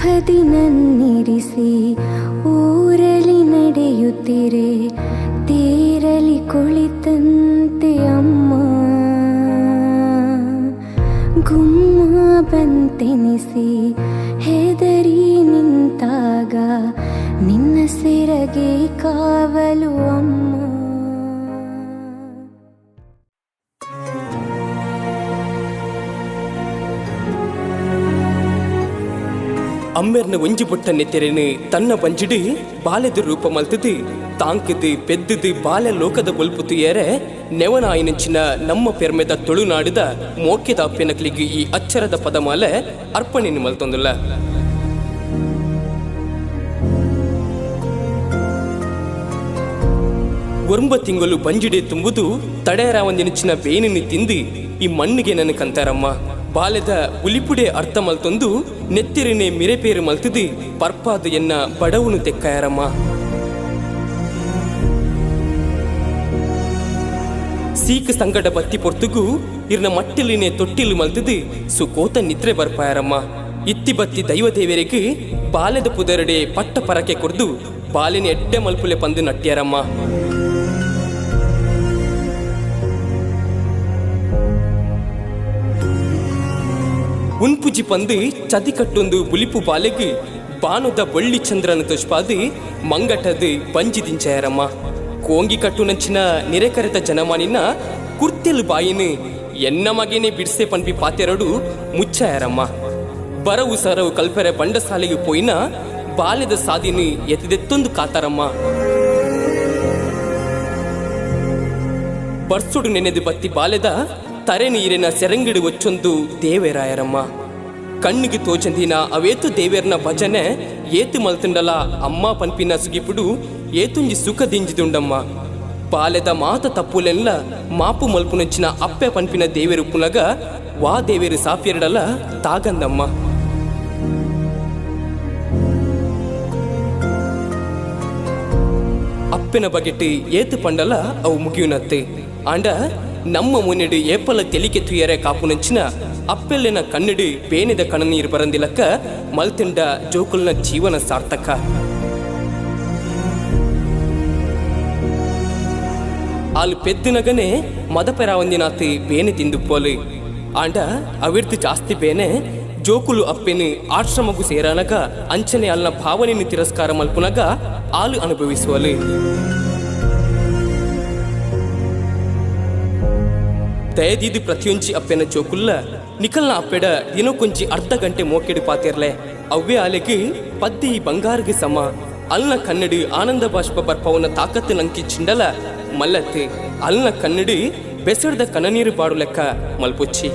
ಸುಖದಿ ನನ್ನಿರಿಸಿ ಊರಲಿ ನಡೆಯುತ್ತಿರೆ ತೇರಲಿ ಕುಳಿತಂತೆ ಅಮ್ಮ ಗುಮ್ಮ ಬಂತೆನಿಸಿ ಹೆದರಿ ನಿಂತಾಗ ನಿನ್ನ ಸೆರಗೆ ಕಾವಲು ಅಮ್ಮ. ಅಮ್ಮೆರ್ನ ಒಂಜಿ ಬುಟ್ಟನ್ನೆ ತೆರೆನು ತನ್ನ ಬಂಜಿಡು ಬಾಲ್ಯದ ರೂಪ ಮಲ್ತದು ತಾಂಕದು ಪೆದ್ದದು ಬಾಲ್ಯ ಲೋಕದ ಬೊಲ್ಪುತು ಏರೆ ನೆವನಾಯಿನಂಚಿನ ನಮ್ಮ ಪೆರ್ಮೆದ ತುಳುನಾಡಿದ ಮೋಕ್ಯದ ಅಪ್ಪೆನಕ್ಲಿಗೆ ಈ ಅಚ್ಚರದ ಪದಮಾಲೆ ಅರ್ಪಣೆಯನ್ನು ಮಲ್ತೊಂದುಲ್ಲ. ಒಂಬ ತಿಂಗಳು ಬಂಜಿಡೆ ತುಂಬುದು ತಡೆಯರ ಒಂದಿನಚಿನ ಬೇನಿನ ತಿಂದು ಈ ಮಣ್ಣಿಗೆ ನನ್ನ ಕಂತಾರಮ್ಮ. ಬಾಲ್ಯದ ಉಲಿಪುಡೆ ಅರ್ಥ ಮಲ್ತೊಂದು ನೆತ್ತಿರಿನೇ ಮಿರೆಪೇರು ಮಲ್ತದು ಪರ್ಪಾದು ಎನ್ನ ಬಡವನು ತೆಕ್ಕಾಯರಮ್ಮ. ಸೀಕ ಸಂಗಡ ಬತ್ತಿ ಪೊರ್ತುಗು ಇರ್ನ ಮಟ್ಟಿಲಿನೇ ತೊಟ್ಟಿಲು ಮಲ್ತದು ಸುಕೋತ ನಿದ್ರೆ ಬರ್ಪಾಯರಮ್ಮ. ಇತ್ತಿ ಬತ್ತಿ ದೈವದೇವರಿಗೆ ಬಾಲ್ಯದ ಪುದರಡೆ ಪಟ್ಟ ಪರಕೆ ಕೊರ್ದು ಬಾಲಿನ ಎಡ್ಡೆ ಮಲ್ಪುಲೆ ಪಂದು ನಟ್ಟ್ಯಾರಮ್ಮ. ಉನ್ಪುಜಿ ಪಂದು ಚದಿ ಕಟ್ಟೊಂದು ಬುಲಿಪು ಬಾಲೆಗೆ ಬಾನುದ ಬಳ್ಳಿ ಚಂದ್ರನ ತುಷ್ಪಾದು ಮಂಗಟದು ಬಂಜಿ ದಿಂಚಾಯರಮ್ಮ. ಕೋಂಗಿ ಕಟ್ಟು ನಂಚಿನ ನಿರೆಕರೆತ ಜನಮಾನಿನ ಕುರ್ತೆಲು ಬಾಯಿನ ಎನ್ನ ಮಗೇನೆ ಬಿಡ್ಸೆ ಪನ್ಪಿ ಪಾತೆರಡು ಮುಚ್ಚಾಯರಮ್ಮ. ಬರವು ಸರವು ಕಲ್ಪರೆ ಬಂಡ ಸಾಲಿಗೆ ಪೋಯಿನ ಬಾಲ್ಯದ ಸಾದಿನ ಎತ್ತದೆತ್ತೊಂದು ಕಾತಾರಮ್ಮ. ಬರ್ಸುಡು ನೆನೆದು ಬತ್ತಿ ಬಾಲ್ಯದ ತರೆ ನೀರಿನ ಸೆರಂಗಿಡು ಒಚ್ಚೊಂದು ದೇವೇರಾಯರಮ್ಮ. ಕಣ್ಣಿಗೆ ತೋಚಂದಿನ ಅವೇತು ದೇವೇರ್ನ ಭಜನೆ ಏತು ಮಲ್ತುಂಡಲ ಅಮ್ಮ ಪನ್ಪಿನ ಸುಗಿಪುಡು ಏತುಂಜಿ ಸುಖ ದಿಂಜಿದುಂಡಮ್ಮ. ಬಾಲ್ಯದ ಮಾತ ತಪ್ಪುಲೆಲ್ಲ ಮಾಪು ಮಲ್ಪುನಂಚಿನ ಅಪ್ಪೆ ಪನ್ಪಿನ ದೇವೇರು ಪುನಗ ವಾ ದೇವೇರು ಸಾಪ್ಯರಡಲ ತಾಗಂದಮ್ಮ. ಅಪ್ಪೆನ ಬಗೆಟ್ ಏತು ಪಂಡಲ ಅವು ಮುಗಿಯುನತ್ತೆ ಆಂಡ ನಮ್ಮ ಮುನ್ನೆಡು ಏಪಲ ತೆಲಿಕೆ ತುಯರೆ ಕಾಪುನಂಚಿನ ಅಪ್ಪೆಲ್ಲಿನ ಕಣ್ಣಿಡು ಬೇನೆದ ಕಣನೀರು ಬರಂದಿಲಕ್ಕ ಮಲ್ತಿಂಡ ಜೋಕುಲ್ನ ಜೀವನ ಸಾರ್ಥಕ. ಆಲು ಪೆದ್ದಿನಗನೆ ಮದಪೆರಾವಂದಿನಾತಿ ಬೇನೆ ತಿಂದು ಪೋಲು ಆಂಡ ಅವಿರ್ದು ಜಾಸ್ತಿ ಬೇನೆ ಜೋಕುಲು ಅಪ್ಪೆನು ಆಶ್ರಮಗು ಸೇರಾನಗ ಅಂಚನೆ ಅಲ್ನ ಭಾವನೆಯನ್ನು ತಿರಸ್ಕಾರ ಮಲ್ಪುನಗ ಆಲು ಅನುಭವಿಸುವಲು. ದಯದೀದು ಪ್ರತಿಯೊಂಜಿ ಅಪ್ಪೆನ ಜೋಕುಲ್ಲ ನಿಕಲ್ನ ಅಪ್ಪೆಡ ದಿನಕ್ಕೊಂಜಿ ಅರ್ಧ ಗಂಟೆ ಮೋಕೆಡು ಪಾತಿರ್ಲೆ ಅವ್ವೇ ಆಲೆಗೆ ಪದ್ದಿ ಬಂಗಾರಿಗೆ ಸಮ ಅಲ್ನ ಕನ್ನಡಿ ಆನಂದ ಬಾಷ್ಪ ಬರ್ಪವನ ತಾಕತ್ತು ನಂಕಿ ಚಿಂಡಲ ಮಲ್ಲತ್ತೆ ಅಲ್ನ ಕನ್ನಡಿ ಬೆಸಡ್ದ ಕನನೀರು ಬಾಡು ಲೆಕ್ಕ ಮಲ್ಪುಚ್ಚಿ.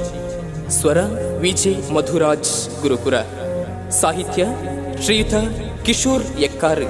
ಸ್ವರ ವಿಜೆ ಮಧುರಾಜ್ ಗುರುಪುರ. ಸಾಹಿತ್ಯ ಶ್ರೀಯುತ ಕಿಶೋರ್ ಎಕ್ಕಾರ್.